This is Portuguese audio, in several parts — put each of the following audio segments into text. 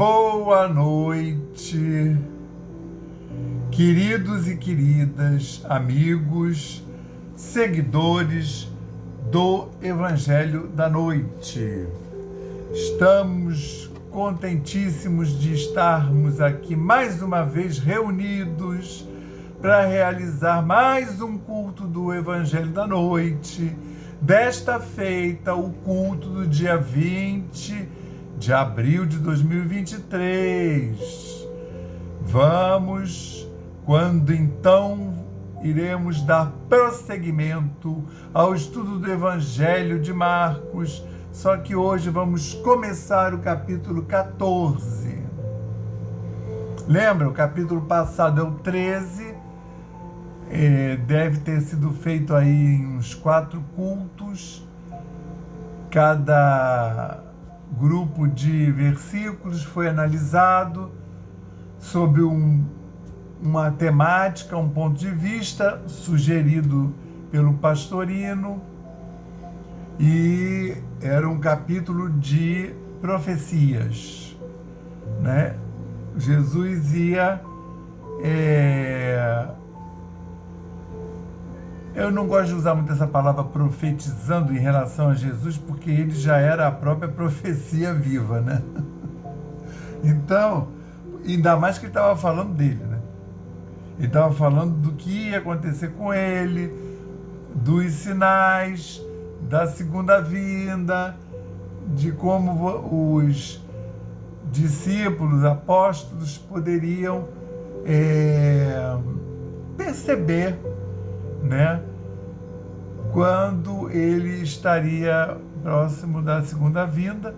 Boa noite, queridos e queridas, amigos, seguidores do Evangelho da Noite. Estamos contentíssimos de estarmos aqui mais uma vez reunidos para realizar mais um culto do Evangelho da Noite. Desta feita, o culto do dia 20 de abril de 2023. Quando então iremos dar prosseguimento ao estudo do Evangelho de Marcos, só que hoje vamos começar o capítulo 14. Lembra, o capítulo passado é o 13, deve ter sido feito aí em uns 4 cultos, cada grupo de versículos foi analisado sob uma temática, um ponto de vista sugerido pelo Pastorino, e era um capítulo de profecias, né? Jesus ia... Eu não gosto de usar muito essa palavra profetizando em relação a Jesus, porque ele já era a própria profecia viva, né? Então, ainda mais que ele estava falando dele, né? Ele estava falando do que ia acontecer com ele, dos sinais, da segunda vinda, de como os discípulos, apóstolos poderiam perceber, né, quando ele estaria próximo da segunda vinda.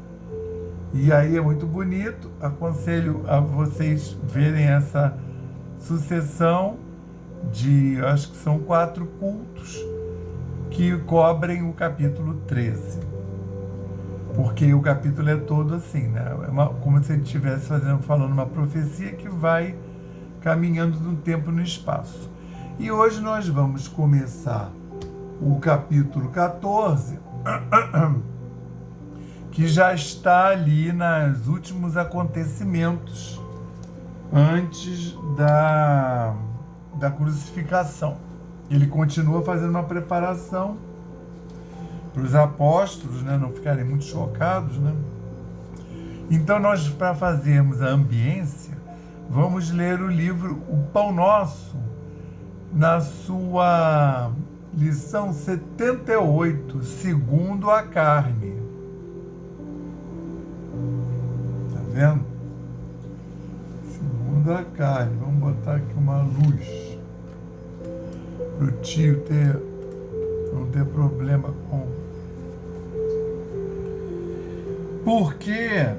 E aí é muito bonito, aconselho a vocês verem essa sucessão de, acho que são 4 cultos que cobrem o capítulo 13, porque o capítulo é todo assim, né? Como se ele estivesse falando uma profecia que vai caminhando no tempo e no espaço. E hoje nós vamos começar o capítulo 14, que já está ali nos últimos acontecimentos antes da crucificação. Ele continua fazendo uma preparação para os apóstolos, né, não ficarem muito chocados, né? Então nós, para fazermos a ambiência, vamos ler o livro O Pão Nosso, na sua lição 78, segundo a carne. Tá vendo? Segundo a carne. Vamos botar aqui uma luz para o tio não ter problema com. Porque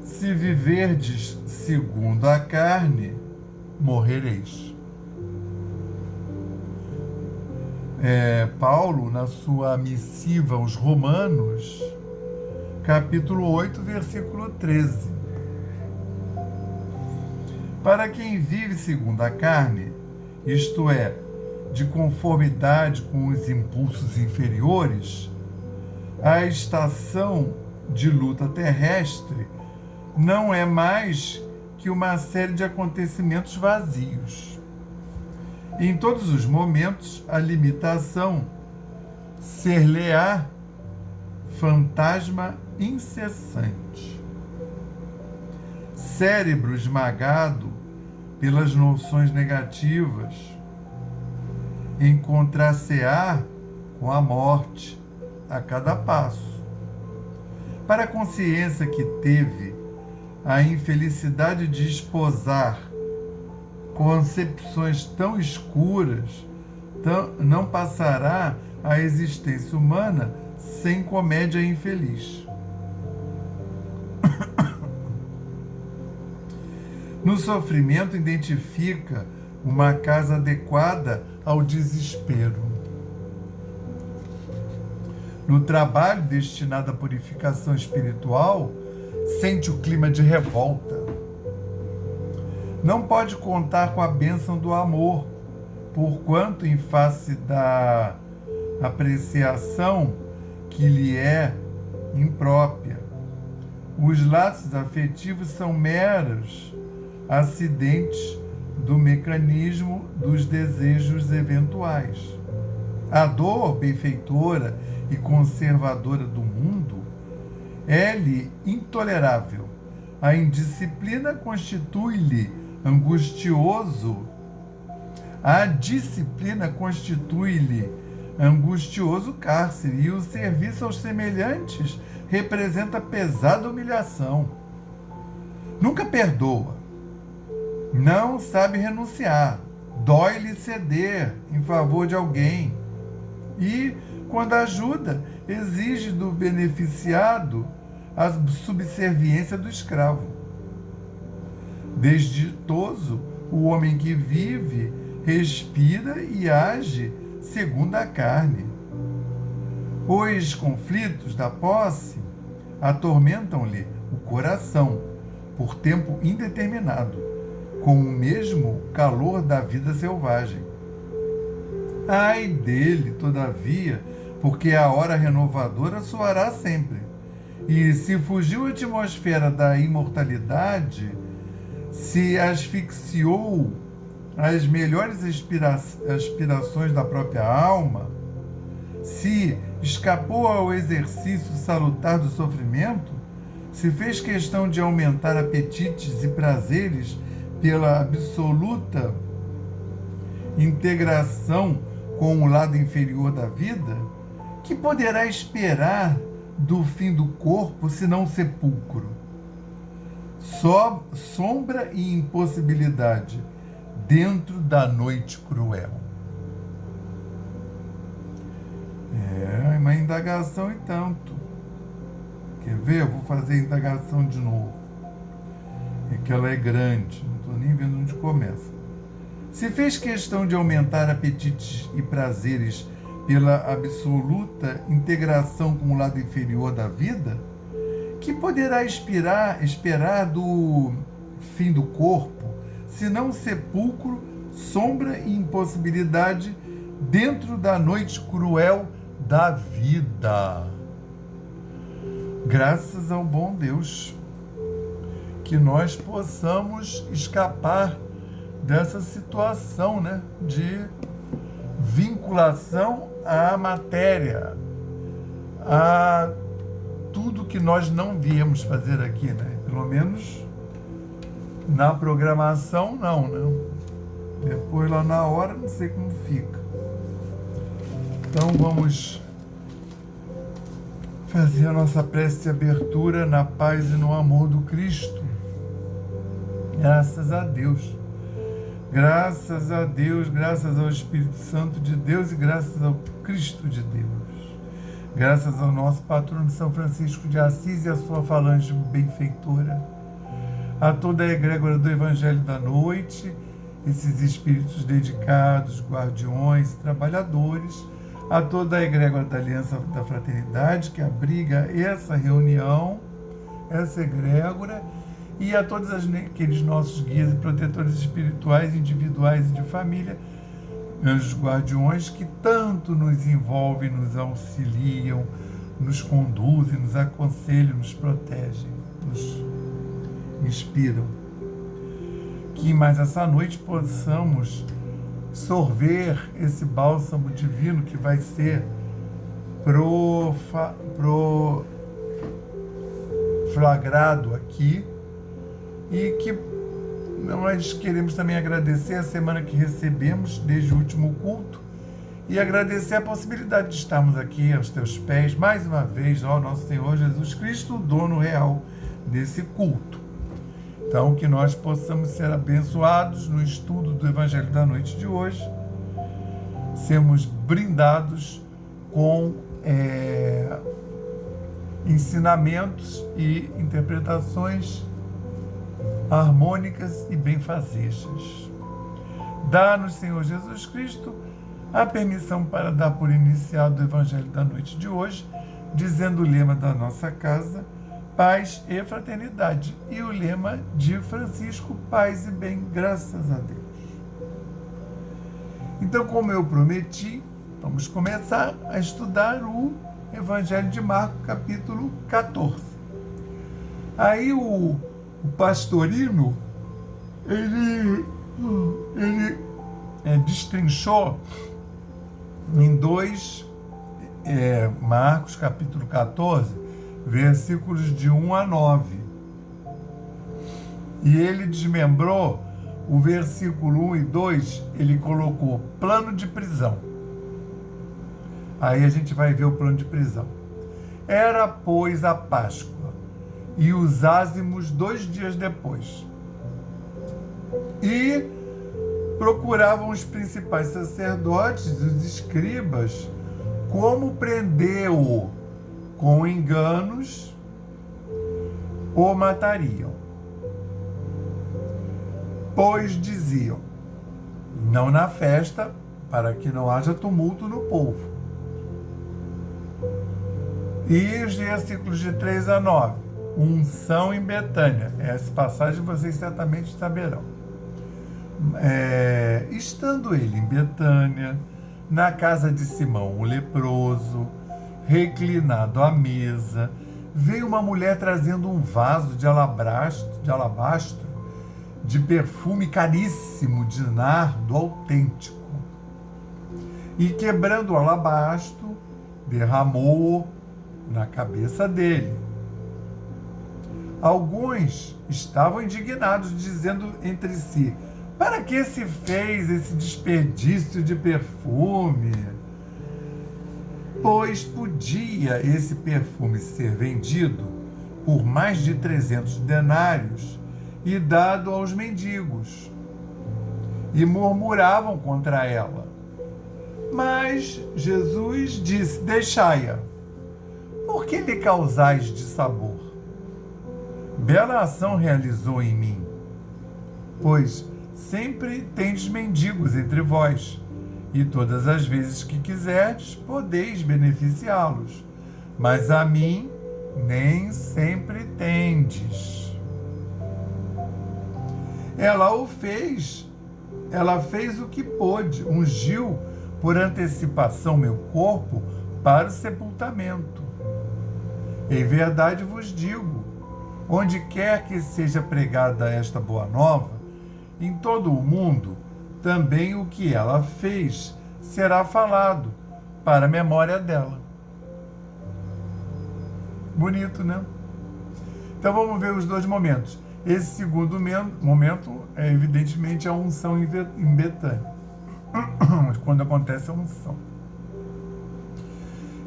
se viverdes segundo a carne, morrereis. Paulo, na sua missiva aos Romanos, capítulo 8, versículo 13. Para quem vive segundo a carne, isto é, de conformidade com os impulsos inferiores, a estação de luta terrestre não é mais que uma série de acontecimentos vazios. Em todos os momentos, a limitação ser-lhe-á fantasma incessante. Cérebro esmagado pelas noções negativas, encontrar-se-á com a morte a cada passo. Para a consciência que teve a infelicidade de esposar concepções tão escuras, não passará a existência humana sem comédia infeliz. No sofrimento, identifica uma casa adequada ao desespero. No trabalho destinado à purificação espiritual, sente o clima de revolta. Não pode contar com a bênção do amor, porquanto, em face da apreciação que lhe é imprópria, Os laços afetivos são meros acidentes do mecanismo dos desejos eventuais. A dor benfeitora e conservadora do mundo é-lhe intolerável. A indisciplina constitui-lhe angustioso. A disciplina constitui-lhe angustioso cárcere, e o serviço aos semelhantes representa pesada humilhação. Nunca perdoa, não sabe renunciar, dói-lhe ceder em favor de alguém, e, quando ajuda, exige do beneficiado a subserviência do escravo. Desditoso, o homem que vive, respira e age segundo a carne. Os conflitos da posse atormentam-lhe o coração por tempo indeterminado, com o mesmo calor da vida selvagem. Ai dele, todavia, porque a hora renovadora soará sempre. E se fugiu a atmosfera da imortalidade, se asfixiou as melhores aspirações da própria alma, se escapou ao exercício salutar do sofrimento, se fez questão de aumentar apetites e prazeres pela absoluta integração com o lado inferior da vida, que poderá esperar do fim do corpo senão sepulcro? Só sombra e impossibilidade dentro da noite cruel. É uma indagação e tanto. Quer ver? Eu vou fazer a indagação de novo. É que ela é grande, não estou nem vendo onde começa. Se fez questão de aumentar apetites e prazeres pela absoluta integração com o lado inferior da vida, que poderá esperar do fim do corpo, senão sepulcro, sombra e impossibilidade dentro da noite cruel da vida? Graças ao bom Deus, que nós possamos escapar dessa situação, né, de vinculação à matéria, a tudo que nós não viemos fazer aqui, né? Pelo menos na programação não, né? Depois lá na hora não sei como fica. Então vamos fazer a nossa prece de abertura na paz e no amor do Cristo. Graças a Deus. Graças a Deus, graças ao Espírito Santo de Deus e graças ao Cristo de Deus. Graças ao nosso patrono São Francisco de Assis e a sua falange benfeitora. A toda a egrégora do Evangelho da Noite, esses espíritos dedicados, guardiões, trabalhadores, a toda a egrégora da Aliança da Fraternidade, que abriga essa reunião, essa egrégora, e a todos aqueles nossos guias e protetores espirituais, individuais e de família, anjos guardiões que tanto nos envolvem, nos auxiliam, nos conduzem, nos aconselham, nos protegem, nos inspiram. Que mais essa noite possamos sorver esse bálsamo divino que vai ser flagrado aqui, e que nós queremos também agradecer a semana que recebemos desde o último culto e agradecer a possibilidade de estarmos aqui aos teus pés mais uma vez, ó nosso Senhor Jesus Cristo, o dono real desse culto. Então, que nós possamos ser abençoados no estudo do Evangelho da noite de hoje, sermos brindados com ensinamentos e interpretações harmônicas e benfazejas. Dá-nos, Senhor Jesus Cristo, a permissão para dar por iniciado o Evangelho da noite de hoje, dizendo o lema da nossa casa: paz e fraternidade, e o lema de Francisco: paz e bem, graças a Deus. Então, como eu prometi, vamos começar a estudar o Evangelho de Marcos, capítulo 14. Aí o Pastorino, ele destrinchou em Marcos capítulo 14, versículos de 1 a 9. E ele desmembrou o versículo 1 e 2, ele colocou plano de prisão. Aí a gente vai ver o plano de prisão. Era, pois, a Páscoa, e os ázimos 2 dias depois. E procuravam os principais sacerdotes e os escribas como prendê-o. Com enganos o matariam. Pois diziam: não na festa, para que não haja tumulto no povo. E os versículos de 3 a 9. Unção em Betânia. Essa passagem vocês certamente saberão. Estando ele em Betânia, na casa de Simão o leproso, reclinado à mesa, veio uma mulher trazendo um vaso de alabastro, de perfume caríssimo, de nardo autêntico. E quebrando o alabastro, derramou-o na cabeça dele. Alguns estavam indignados, dizendo entre si: para que se fez esse desperdício de perfume? Pois podia esse perfume ser vendido por mais de 300 denários e dado aos mendigos. E murmuravam contra ela. Mas Jesus disse: deixai-a. Por que lhe causais dissabor? Bela ação realizou em mim, pois sempre tendes mendigos entre vós, e todas as vezes que quiserdes, podeis beneficiá-los. Mas a mim nem sempre tendes. Ela fez o que pôde, ungiu por antecipação meu corpo para o sepultamento. Em verdade vos digo, onde quer que seja pregada esta boa nova, em todo o mundo, também o que ela fez será falado para a memória dela. Bonito, né? Então vamos ver os dois momentos. Esse segundo momento é evidentemente a unção em Betânia. Quando acontece a unção.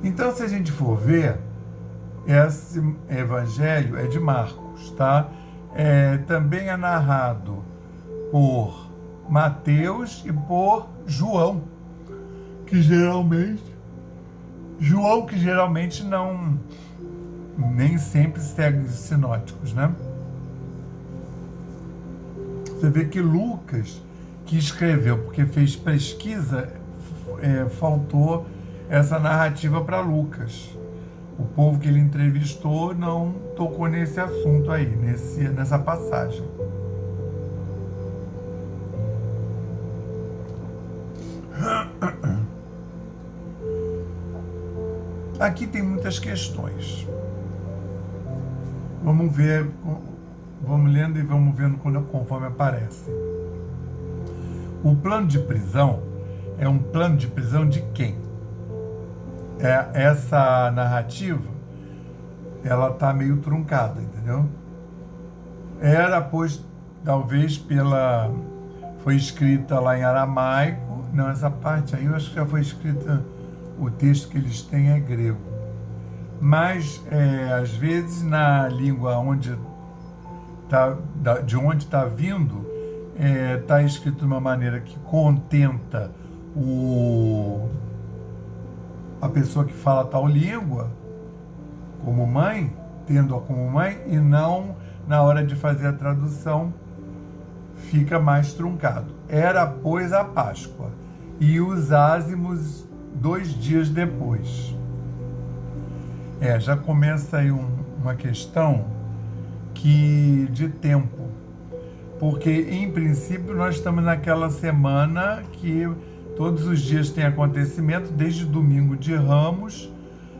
Então, se a gente for ver, esse evangelho é de Marcos, tá? Também é narrado por Mateus e por João, que geralmente não, nem sempre segue os sinóticos, né? Você vê que Lucas, que escreveu porque fez pesquisa, faltou essa narrativa para Lucas. O povo que ele entrevistou não tocou nesse assunto aí, nessa passagem. Aqui tem muitas questões. Vamos ver, vamos lendo e vamos vendo conforme aparece. O plano de prisão é um plano de prisão de quem? Essa narrativa, ela está meio truncada, entendeu? Era, pois, talvez foi escrita lá em aramaico. Não, essa parte aí eu acho que já foi escrita, o texto que eles têm é grego. Mas, às vezes, na língua de onde está vindo, está escrito de uma maneira que contenta a pessoa que fala tal língua como mãe, tendo-a como mãe, e não na hora de fazer a tradução fica mais truncado. Era, pois, a Páscoa, e os ázimos 2 dias depois. Já começa aí uma questão de tempo, porque, em princípio, nós estamos naquela semana que todos os dias tem acontecimento, desde o domingo de Ramos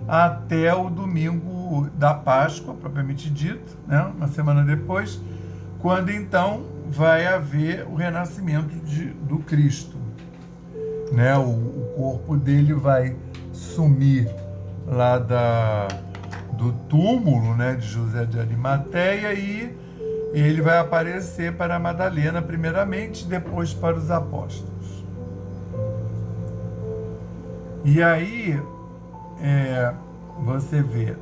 até o domingo da Páscoa, propriamente dito, né? Uma semana depois, quando então vai haver o renascimento do Cristo. Né? O corpo dele vai sumir lá do túmulo, né, de José de Arimateia, e ele vai aparecer para Madalena primeiramente, depois para os apóstolos. E aí você vê,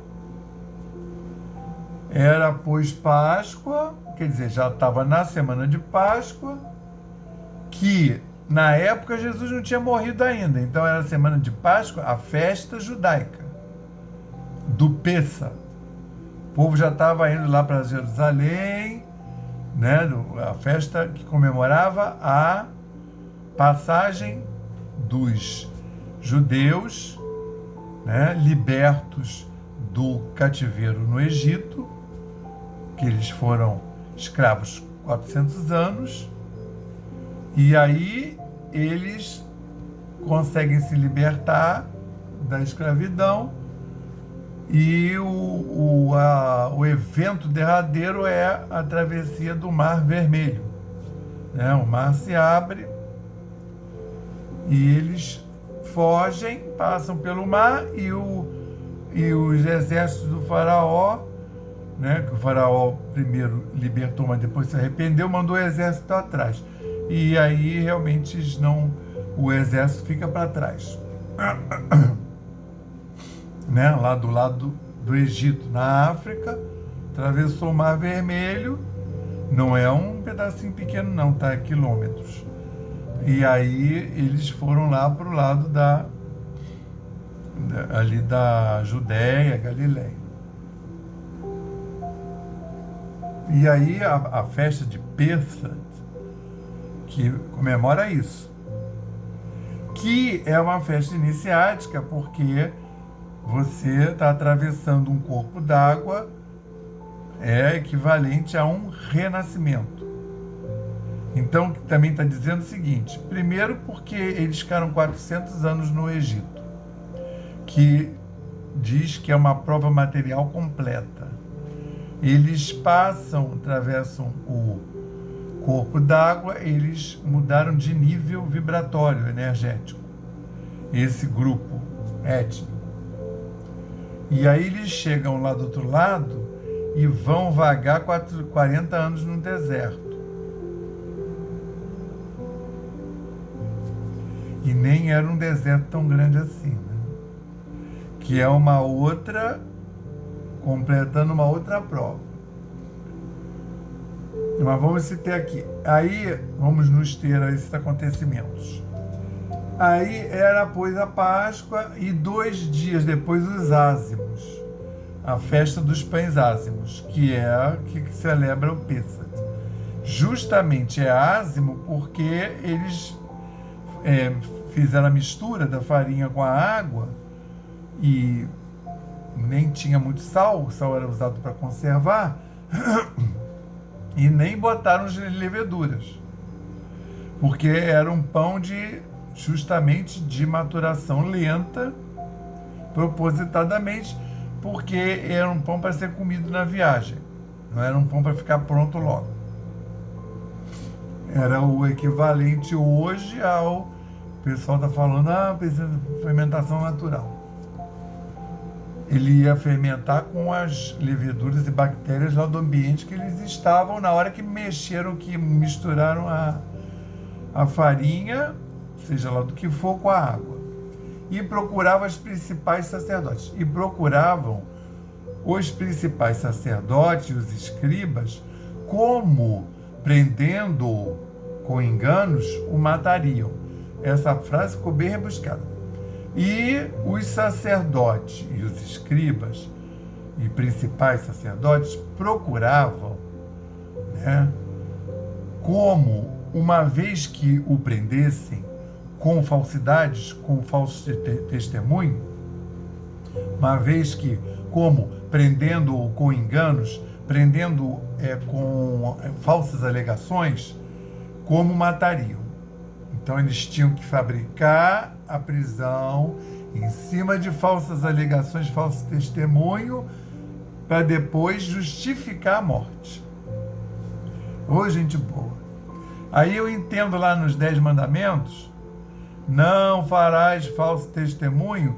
era pois Páscoa, quer dizer, já estava na semana de Páscoa, que na época Jesus não tinha morrido ainda, então era a semana de Páscoa, a festa judaica do Pêssar. O povo já estava indo lá para Jerusalém, né, a festa que comemorava a passagem dos judeus, né, libertos do cativeiro no Egito, que eles foram escravos 400 anos, e aí eles conseguem se libertar da escravidão, e o evento derradeiro é a travessia do Mar Vermelho. Né? O mar se abre e eles fogem, passam pelo mar, e os exércitos do faraó, né, que o faraó primeiro libertou, mas depois se arrependeu, mandou o exército atrás. E aí realmente o exército fica para trás. Né, lá do lado do Egito, na África, atravessou o Mar Vermelho, não é um pedacinho pequeno não, tá? Quilômetros. E aí eles foram lá para o lado ali da Judéia, Galileia. E aí a festa de Pêssar, que comemora isso, que é uma festa iniciática, porque você está atravessando um corpo d'água, é equivalente a um renascimento. Então, também está dizendo o seguinte: primeiro, porque eles ficaram 400 anos no Egito, que diz que é uma prova material completa. Eles atravessam o corpo d'água, eles mudaram de nível vibratório, energético, esse grupo étnico. E aí eles chegam lá do outro lado e vão vagar 40 anos no deserto. E nem era um deserto tão grande assim, né? Que é uma outra, completando uma outra prova. Mas vamos se ter aqui. Aí vamos nos ter a esses acontecimentos. Aí era, pois, a Páscoa, e 2 dias depois os ázimos, a festa dos pães ázimos, que é a que celebra o Pêssar. Justamente é ázimo porque eles fizeram a mistura da farinha com a água e nem tinha muito sal, o sal era usado para conservar, e nem botaram as leveduras, porque era um pão justamente de maturação lenta, propositadamente, porque era um pão para ser comido na viagem, não era um pão para ficar pronto logo. Era o equivalente hoje ao, o pessoal está falando, precisa de fermentação natural. Ele ia fermentar com as leveduras e bactérias lá do ambiente que eles estavam na hora que mexeram, que misturaram a farinha, seja lá do que for, com a água. E procuravam os principais sacerdotes. E procuravam os principais sacerdotes, os escribas, como, prendendo-o com enganos, o matariam. Essa frase ficou bem rebuscada. E os sacerdotes e os escribas e principais sacerdotes procuravam, né, como, uma vez que o prendessem com falsidades, com falso testemunho, uma vez que, como prendendo-o com enganos, prendendo com falsas alegações, como matariam. Então eles tinham que fabricar a prisão em cima de falsas alegações, falso testemunho, para depois justificar a morte. Ô, gente boa. Aí eu entendo lá nos 10 mandamentos, não farás falso testemunho.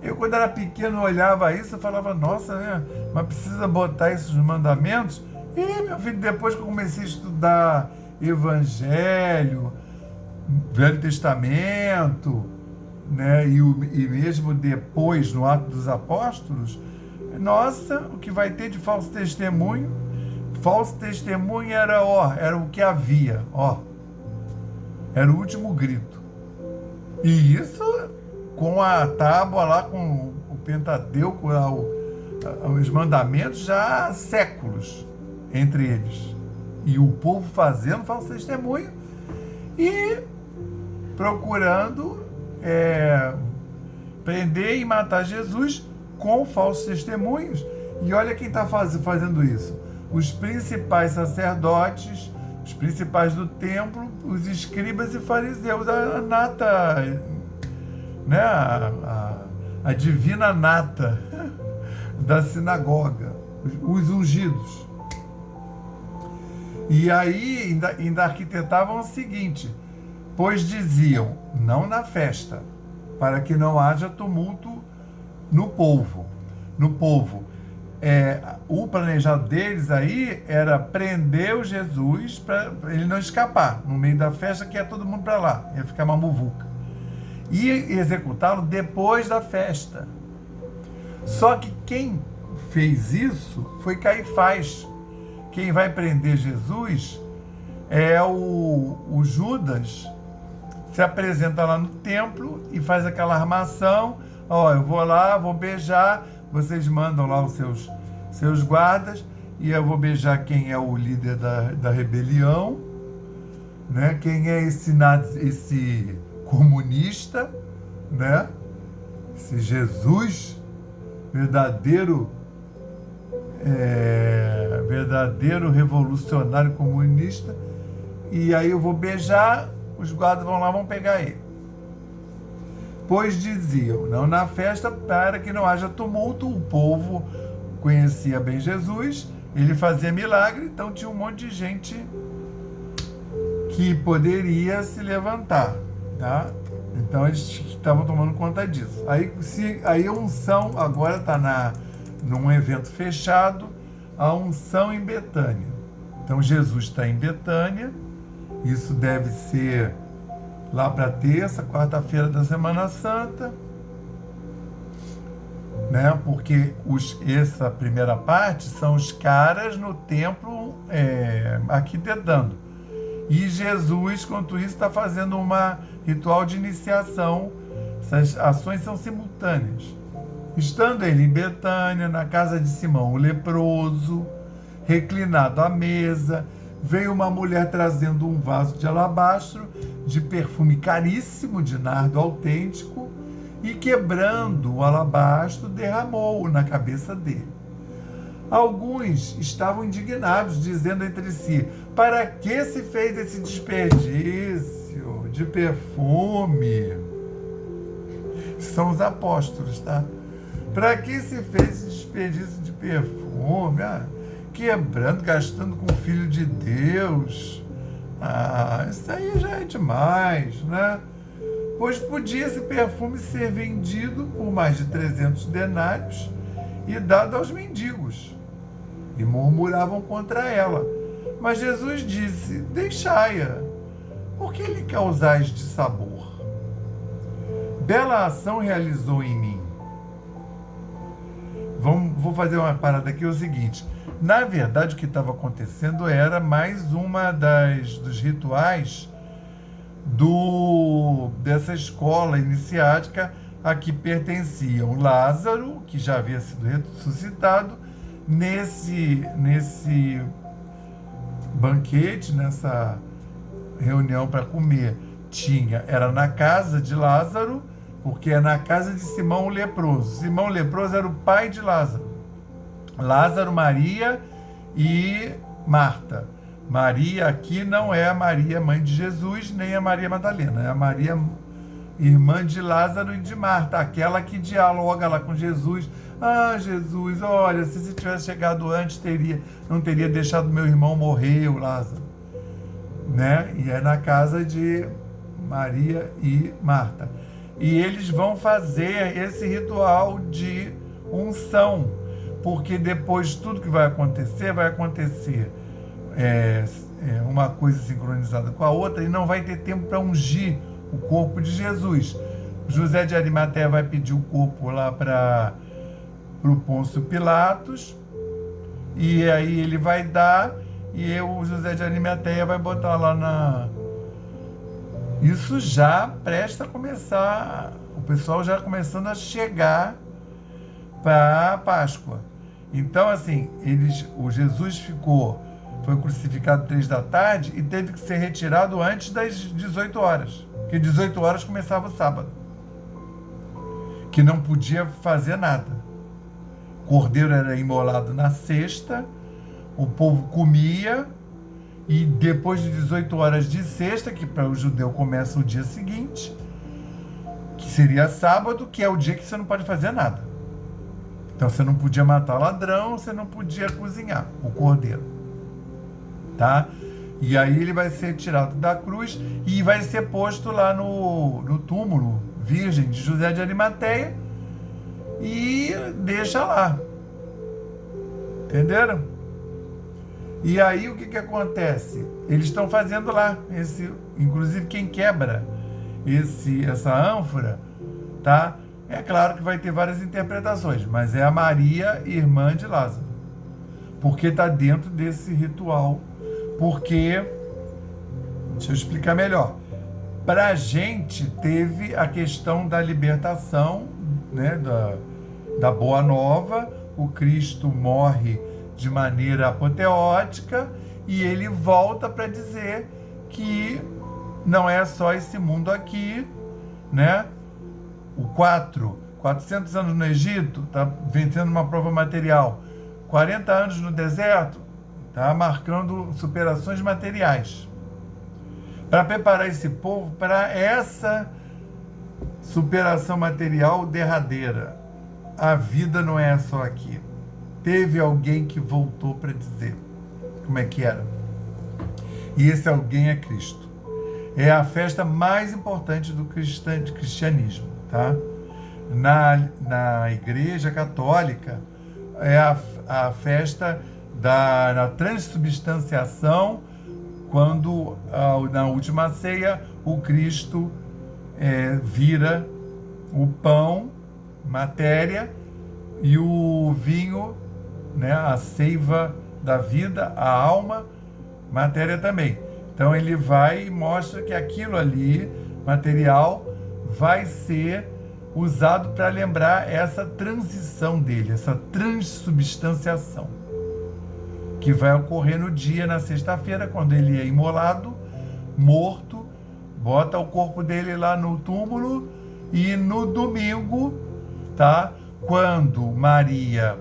Eu, quando era pequeno, olhava isso e falava, nossa, né? Mas precisa botar isso nos mandamentos? E, meu filho, depois que eu comecei a estudar Evangelho, Velho Testamento, né? E mesmo depois, no Atos dos Apóstolos, nossa, o que vai ter de falso testemunho? Falso testemunho era o que havia, era o último grito. E isso com a tábua lá, com o Pentateuco, lá, os mandamentos, já há séculos entre eles. E o povo fazendo falso testemunho e procurando prender e matar Jesus com falsos testemunhos. E olha quem está fazendo isso. Os principais sacerdotes, os principais do templo, os escribas e fariseus, a nata, né? A divina nata da sinagoga, os ungidos. E aí ainda arquitetavam o seguinte, pois diziam, não na festa, para que não haja tumulto no povo. O planejado deles aí era prender o Jesus para ele não escapar no meio da festa, que ia todo mundo para lá, ia ficar uma muvuca. E executá-lo depois da festa. Só que quem fez isso foi Caifás. Quem vai prender Jesus é o Judas, se apresenta lá no templo e faz aquela armação, eu vou lá, vou beijar, vocês mandam lá os seus guardas, e eu vou beijar quem é o líder da rebelião, né? Quem é esse comunista, né? Esse Jesus, verdadeiro revolucionário comunista, e aí eu vou beijar, os guardas vão lá, vão pegar ele. Pois diziam, não na festa, para que não haja tumulto. O povo conhecia bem Jesus, ele fazia milagre, então tinha um monte de gente que poderia se levantar, tá? Então eles estavam tomando conta disso. Aí a unção agora está num evento fechado, a unção em Betânia. Então Jesus está em Betânia, isso deve ser lá para terça, quarta-feira da Semana Santa, né? Porque essa primeira parte são os caras no templo arquitetando. E Jesus, quanto isso, está fazendo um ritual de iniciação. Essas ações são simultâneas. Estando ele em Betânia, na casa de Simão, o leproso, reclinado à mesa, veio uma mulher trazendo um vaso de alabastro, de perfume caríssimo, de nardo autêntico, e quebrando o alabastro, derramou-o na cabeça dele. Alguns estavam indignados, dizendo entre si, para que se fez esse desperdício de perfume? São os apóstolos, tá? Para que se fez esse desperdício de perfume? Quebrando, gastando com o Filho de Deus. Isso aí já é demais, né? Pois podia esse perfume ser vendido por mais de 300 denários e dado aos mendigos. E murmuravam contra ela. Mas Jesus disse, deixai-a, por que lhe causais dissabor? Bela ação realizou em mim. Vou fazer uma parada aqui, é o seguinte. Na verdade, o que estava acontecendo era mais uma dos rituais dessa escola iniciática a que pertenciam Lázaro, que já havia sido ressuscitado, nesse banquete, nessa reunião para comer, era na casa de Lázaro, porque é na casa de Simão o leproso. Simão o leproso era o pai de Lázaro. Lázaro, Maria e Marta. Maria aqui não é a Maria, mãe de Jesus, nem a Maria Madalena, é a Maria irmã de Lázaro e de Marta, aquela que dialoga lá com Jesus. Ah, Jesus, olha, se você tivesse chegado antes, não teria deixado meu irmão morrer, o Lázaro. Né? E é na casa de Maria e Marta. E eles vão fazer esse ritual de unção, porque depois tudo que vai acontecer uma coisa sincronizada com a outra, e não vai ter tempo para ungir o corpo de Jesus. José de Arimateia vai pedir o corpo lá para o Pôncio Pilatos, e aí ele vai dar, e o José de Arimateia vai botar lá Isso já presta a começar, o pessoal já começando a chegar para a Páscoa. Então, assim, o Jesus foi crucificado 3 da tarde e teve que ser retirado antes das 18 horas, porque 18 horas começava o sábado, que não podia fazer nada. O cordeiro era imolado na sexta, o povo comia, e depois de 18 horas de sexta, que para o judeu começa o dia seguinte, que seria sábado, que é o dia que você não pode fazer nada. Então você não podia matar ladrão, você não podia cozinhar o cordeiro. Tá? E aí ele vai ser tirado da cruz e vai ser posto lá no túmulo virgem de José de Arimateia e deixa lá. Entenderam? E aí o que acontece? Eles estão fazendo lá, inclusive quem quebra essa ânfora, tá? É claro que vai ter várias interpretações, mas é a Maria, irmã de Lázaro, porque está dentro desse ritual. Porque, deixa eu explicar melhor, para a gente teve a questão da libertação, né, da Boa Nova. O Cristo morre de maneira apoteótica e ele volta para dizer que não é só esse mundo aqui, né? 400 anos no Egito, está vencendo uma prova material. 40 anos no deserto, está marcando superações materiais. Para preparar esse povo para essa superação material derradeira. A vida não é só aqui. Teve alguém que voltou para dizer como é que era. E esse alguém é Cristo. É a festa mais importante do cristianismo, tá? Na Igreja Católica é a festa da transubstanciação, quando na última ceia o Cristo vira o pão, matéria, e o vinho, né, a seiva da vida, a alma, matéria também. Então ele vai e mostra que aquilo ali, material, vai ser usado para lembrar essa transição dele, essa transubstanciação, que vai ocorrer no dia, na sexta-feira, quando ele é imolado, morto, bota o corpo dele lá no túmulo, e no domingo, tá? Quando Maria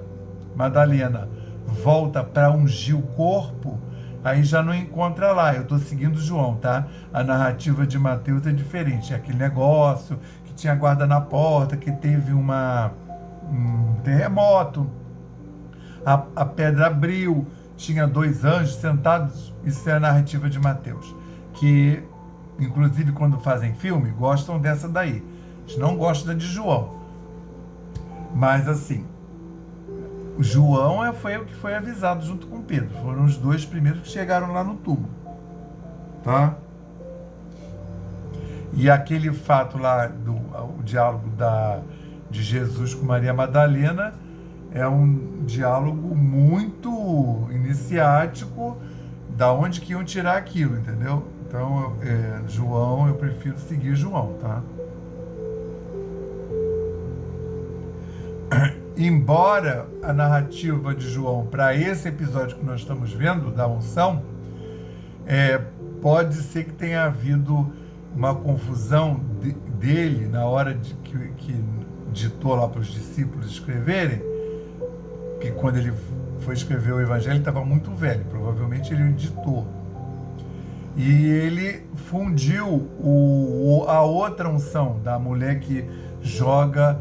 Madalena volta para ungir o corpo, aí já não encontra lá. Eu estou seguindo João, tá? A narrativa de Mateus é diferente. É aquele negócio que tinha guarda na porta, que teve um terremoto, a pedra abriu, tinha 2 anjos sentados. Isso é a narrativa de Mateus, que inclusive quando fazem filme gostam dessa daí. Eles não gostam da de João, mas assim, o João foi o que foi avisado junto com Pedro. Foram os 2 primeiros que chegaram lá no túmulo, tá? E aquele fato lá, o diálogo de Jesus com Maria Madalena, é um diálogo muito iniciático, da onde que iam tirar aquilo, entendeu? Então, João, eu prefiro seguir João, tá? Embora a narrativa de João, para esse episódio que nós estamos vendo, da unção, pode ser que tenha havido uma confusão dele na hora que ditou lá para os discípulos escreverem, que quando ele foi escrever o Evangelho estava muito velho, provavelmente ele ditou. E ele fundiu a outra unção da mulher que joga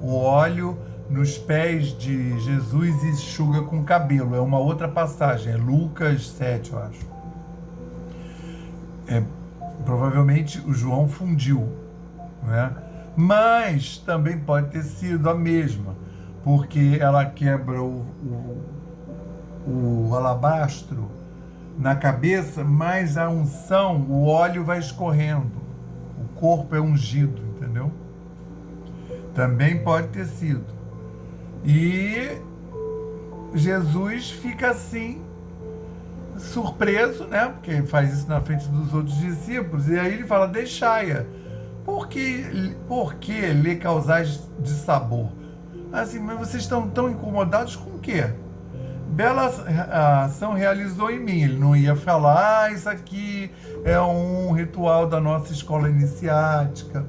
o óleo nos pés de Jesus e enxuga com cabelo. É uma outra passagem, é Lucas 7, eu acho. Provavelmente o João fundiu, né? Mas também pode ter sido a mesma, porque ela quebra o alabastro na cabeça, mas a unção, o óleo vai escorrendo, o corpo é ungido, entendeu? Também pode ter sido. E Jesus fica assim, surpreso, né? Porque ele faz isso na frente dos outros discípulos, e aí ele fala: deixai-a, por que lhe causais dissabor? Assim, mas vocês estão tão incomodados com o quê? Bela ação realizou em mim. Ele não ia falar: isso aqui é um ritual da nossa escola iniciática,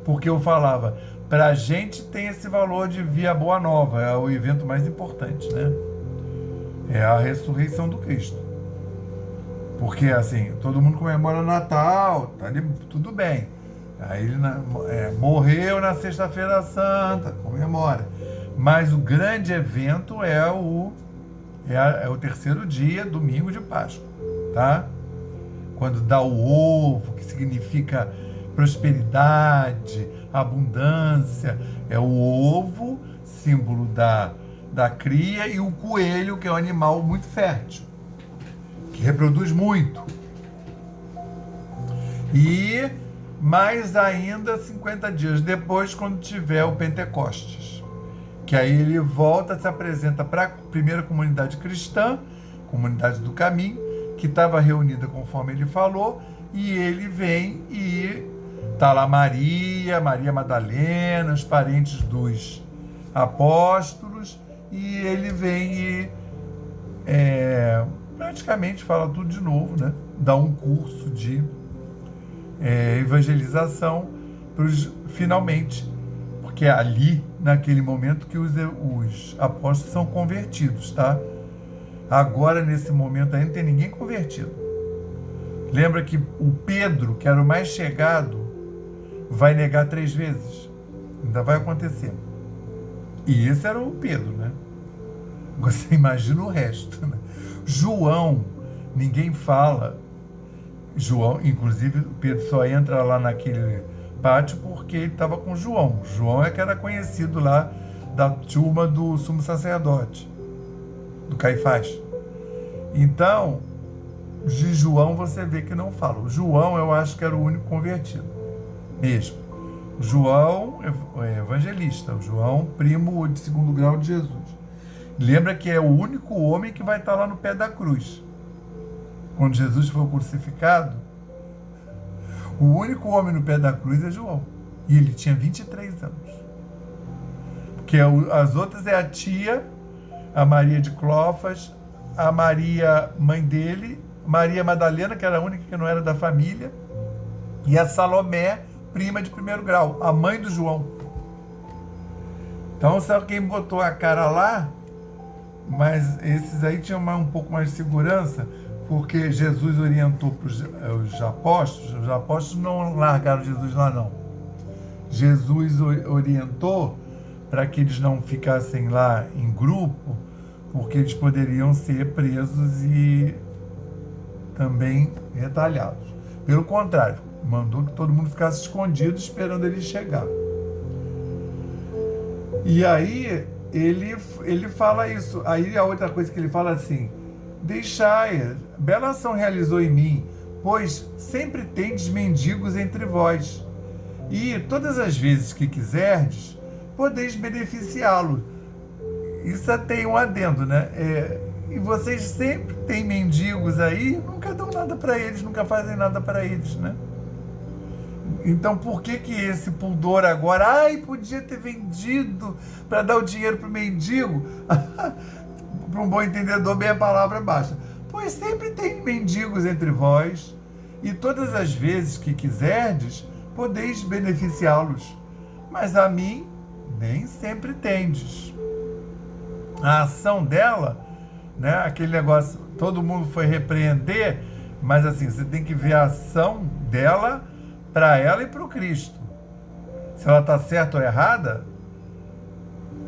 porque eu falava, para a gente tem esse valor de vir a Boa Nova, é o evento mais importante, né? É a ressurreição do Cristo. Porque assim, todo mundo comemora Natal, tá ali, tudo bem. Aí ele morreu na Sexta-feira Santa, comemora. Mas o grande evento é o terceiro dia, domingo de Páscoa, tá? Quando dá o ovo, que significa prosperidade, abundância. É o ovo, símbolo da cria, e o coelho, que é um animal muito fértil, que reproduz muito. E mais ainda 50 dias depois, quando tiver o Pentecostes, que aí ele volta, se apresenta para a primeira comunidade cristã, comunidade do caminho, que estava reunida conforme ele falou, e ele vem e está lá Maria Madalena, os parentes dos apóstolos, e ele vem e praticamente fala tudo de novo, né? Dá um curso de evangelização finalmente, porque é ali, naquele momento, que os apóstolos são convertidos, tá? Agora, nesse momento aí, não tem ninguém convertido. Lembra que o Pedro, que era o mais chegado, vai negar 3 vezes. Ainda vai acontecer. E esse era o Pedro, né? Você imagina o resto, né? João, ninguém fala. João, inclusive, Pedro só entra lá naquele pátio porque ele estava com João. João é que era conhecido lá da turma do sumo sacerdote, do Caifás. Então, de João você vê que não fala. O João, eu acho que era o único convertido, mesmo. João, evangelista. O João, primo de 2º grau de Jesus. Lembra que é o único homem que vai estar lá no pé da cruz. Quando Jesus foi crucificado, o único homem no pé da cruz é João. E ele tinha 23 anos. Porque as outras é a tia, a Maria de Clofas, a Maria, mãe dele, Maria Madalena, que era a única que não era da família, e a Salomé, prima de 1º grau, a mãe do João. Então, sabe quem botou a cara lá? Mas esses aí tinham um pouco mais de segurança, porque Jesus orientou para os apóstolos não largaram Jesus lá, não. Jesus orientou para que eles não ficassem lá em grupo, porque eles poderiam ser presos e também retalhados. Pelo contrário, mandou que todo mundo ficasse escondido esperando ele chegar. E aí ele fala isso. Aí a outra coisa que ele fala assim: deixai, bela ação realizou em mim, pois sempre tendes mendigos entre vós, e todas as vezes que quiserdes, podeis beneficiá-los. Isso tem um adendo, né? E vocês sempre têm mendigos aí, nunca dão nada para eles, nunca fazem nada para eles, né? Então, por que esse pudor agora? Ai, podia ter vendido para dar o dinheiro para o mendigo. Para um bom entendedor, bem a palavra basta. Pois sempre tem mendigos entre vós, e todas as vezes que quiserdes, podeis beneficiá-los. Mas a mim, nem sempre tendes. A ação dela né? Aquele negócio, todo mundo foi repreender, mas assim, você tem que ver a ação dela para ela e para o Cristo. Se ela está certa ou errada,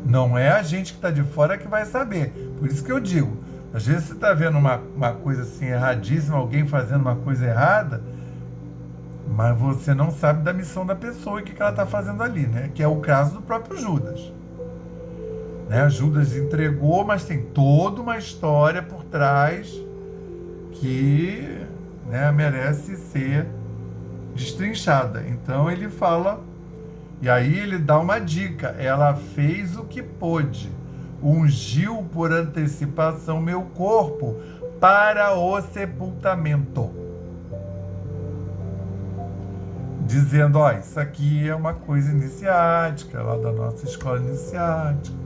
não é a gente que está de fora que vai saber. Por isso que eu digo, às vezes você está vendo uma coisa assim erradíssima, alguém fazendo uma coisa errada, mas você não sabe da missão da pessoa e o que ela está fazendo ali, né? Que é o caso do próprio Judas. Né? Judas entregou, mas tem toda uma história por trás que, né, merece ser destrinchada. Então ele fala, e aí ele dá uma dica: ela fez o que pôde, ungiu por antecipação meu corpo para o sepultamento. Dizendo, ó, isso aqui é uma coisa iniciática, lá da nossa escola iniciática,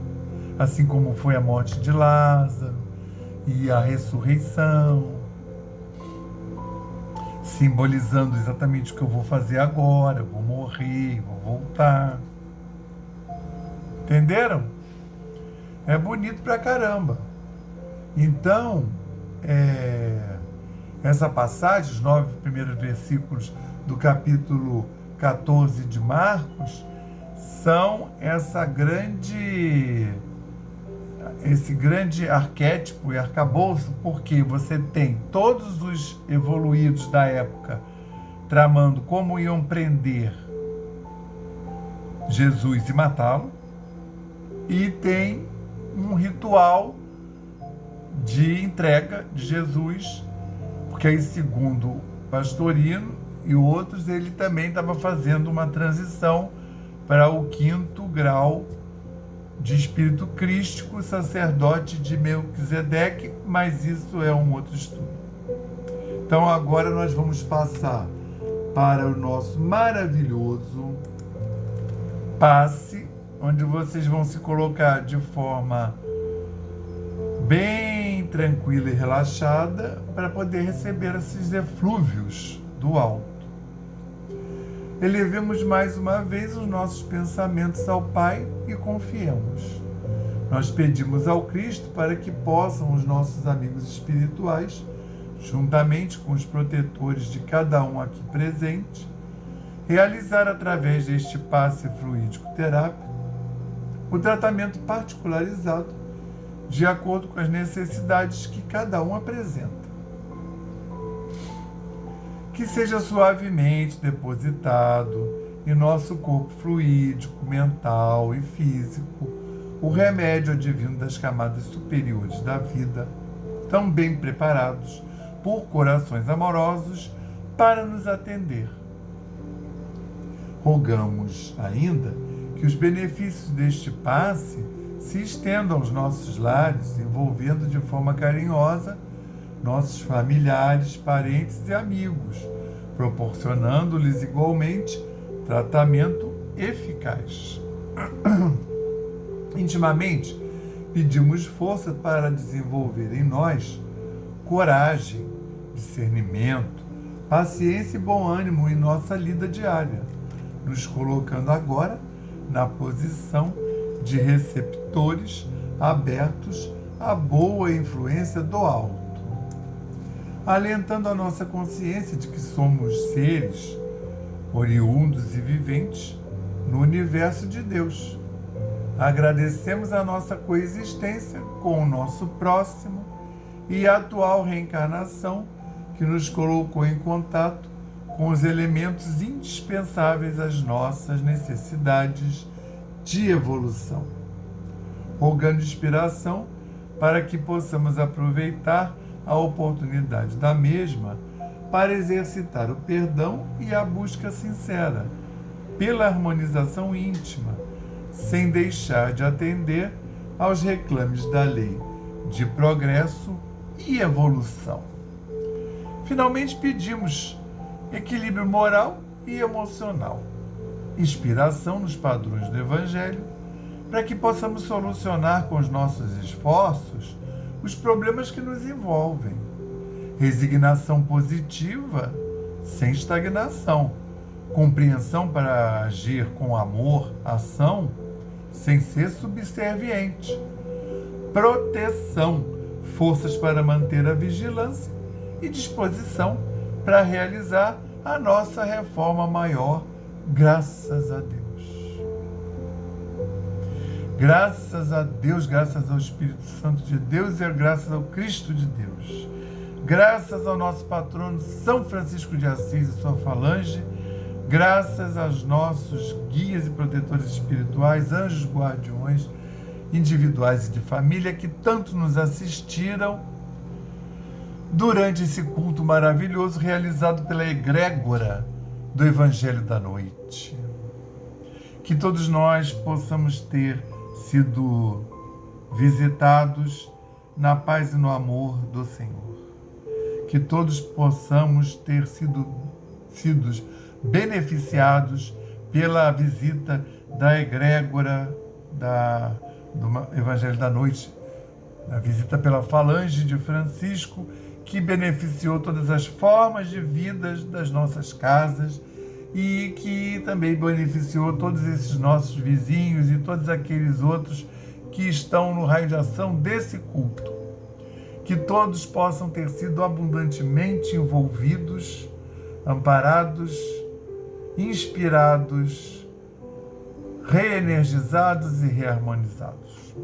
assim como foi a morte de Lázaro e a ressurreição, simbolizando exatamente o que eu vou fazer agora. Eu vou morrer, vou voltar. Entenderam? É bonito pra caramba. Então, essa passagem, os 9 primeiros versículos do capítulo 14 de Marcos, são esse grande arquétipo e arcabouço, porque você tem todos os evoluídos da época tramando como iam prender Jesus e matá-lo, e tem um ritual de entrega de Jesus, porque aí, segundo Pastorino e outros, ele também estava fazendo uma transição para o 5º grau de espírito crístico, sacerdote de Melquisedeque, mas isso é um outro estudo. Então agora nós vamos passar para o nosso maravilhoso passe, onde vocês vão se colocar de forma bem tranquila e relaxada para poder receber esses eflúvios do alto. Elevemos mais uma vez os nossos pensamentos ao Pai e confiemos. Nós pedimos ao Cristo para que possam os nossos amigos espirituais, juntamente com os protetores de cada um aqui presente, realizar através deste passe fluídico terápico o tratamento particularizado de acordo com as necessidades que cada um apresenta. Que seja suavemente depositado em nosso corpo fluídico, mental e físico o remédio advindo das camadas superiores da vida, tão bem preparados por corações amorosos para nos atender. Rogamos ainda que os benefícios deste passe se estendam aos nossos lares, envolvendo de forma carinhosa nossos familiares, parentes e amigos, proporcionando-lhes igualmente tratamento eficaz. Intimamente, pedimos força para desenvolver em nós coragem, discernimento, paciência e bom ânimo em nossa lida diária, nos colocando agora na posição de receptores abertos à boa influência do alto, alentando a nossa consciência de que somos seres oriundos e viventes no universo de Deus. Agradecemos a nossa coexistência com o nosso próximo e a atual reencarnação que nos colocou em contato com os elementos indispensáveis às nossas necessidades de evolução, rogando inspiração para que possamos aproveitar a oportunidade da mesma para exercitar o perdão e a busca sincera pela harmonização íntima, sem deixar de atender aos reclames da lei de progresso e evolução. Finalmente pedimos equilíbrio moral e emocional, inspiração nos padrões do Evangelho, para que possamos solucionar com os nossos esforços os problemas que nos envolvem. Resignação positiva, sem estagnação. Compreensão para agir com amor, ação, sem ser subserviente. Proteção forças para manter a vigilância e disposição para realizar a nossa reforma maior, graças a Deus. Graças a Deus, graças ao Espírito Santo de Deus e graças ao Cristo de Deus. Graças ao nosso patrono São Francisco de Assis e sua falange, graças aos nossos guias e protetores espirituais, anjos guardiões, individuais e de família, que tanto nos assistiram durante esse culto maravilhoso realizado pela egrégora do Evangelho da Noite. Que todos nós possamos ter sido visitados na paz e no amor do Senhor. Que todos possamos ter sido beneficiados pela visita da egrégora do Evangelho da Noite, a visita pela falange de Francisco, que beneficiou todas as formas de vida das nossas casas e que também beneficiou todos esses nossos vizinhos e todos aqueles outros que estão no raio de ação desse culto. Que todos possam ter sido abundantemente envolvidos, amparados, inspirados, reenergizados e reharmonizados.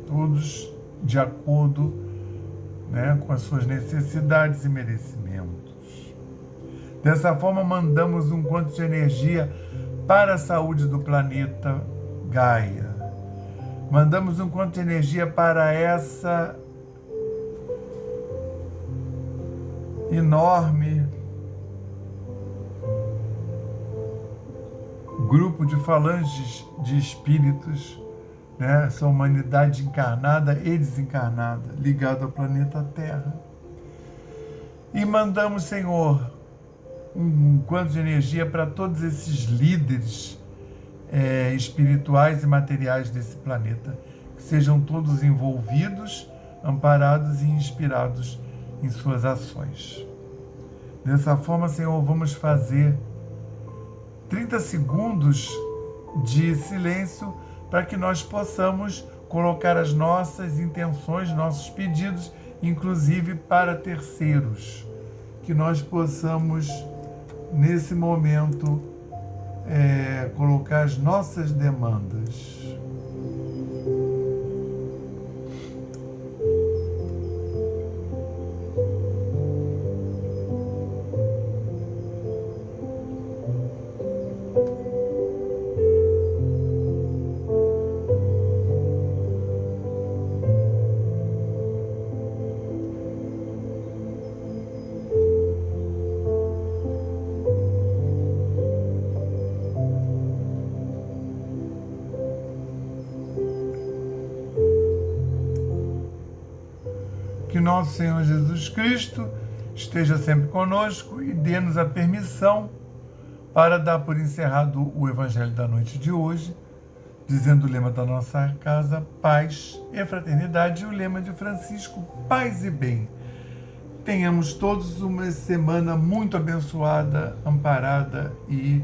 Todos de acordo, com as suas necessidades e merecimentos. Dessa forma, mandamos um quanto de energia para a saúde do planeta Gaia. Mandamos um quanto de energia para essa enorme grupo de falanges de espíritos, essa humanidade encarnada e desencarnada, ligada ao planeta Terra. E mandamos, Senhor, um quanto de energia para todos esses líderes espirituais e materiais desse planeta, que sejam todos envolvidos, amparados e inspirados em suas ações. Dessa forma, Senhor, vamos fazer 30 segundos de silêncio para que nós possamos colocar as nossas intenções, nossos pedidos, inclusive para terceiros. Que nós possamos, nesse momento, colocar as nossas demandas. Que nosso Senhor Jesus Cristo esteja sempre conosco e dê-nos a permissão para dar por encerrado o Evangelho da noite de hoje, dizendo o lema da nossa casa, paz e fraternidade, e o lema de Francisco, paz e bem. Tenhamos todos uma semana muito abençoada, amparada e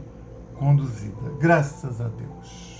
conduzida. Graças a Deus.